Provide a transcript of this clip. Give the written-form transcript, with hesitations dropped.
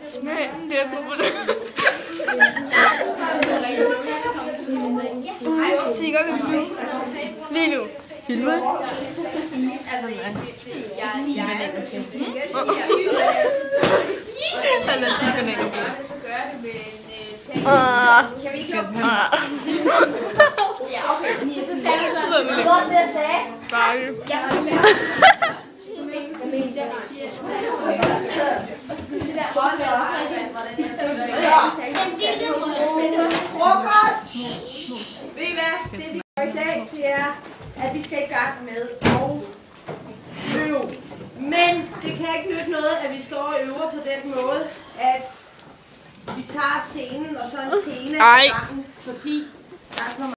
Smagen der på det. Tigger vi nu? Lige nu. Filmer? Han er 10 bananer på. Frokost! Ved I hvad? Det vi gør i dag, det er, at vi skal i gang med at øve. Men det kan ikke nytte noget, at vi står og øver på den måde, at vi tager scenen og så en scene ad gangen, fordi der er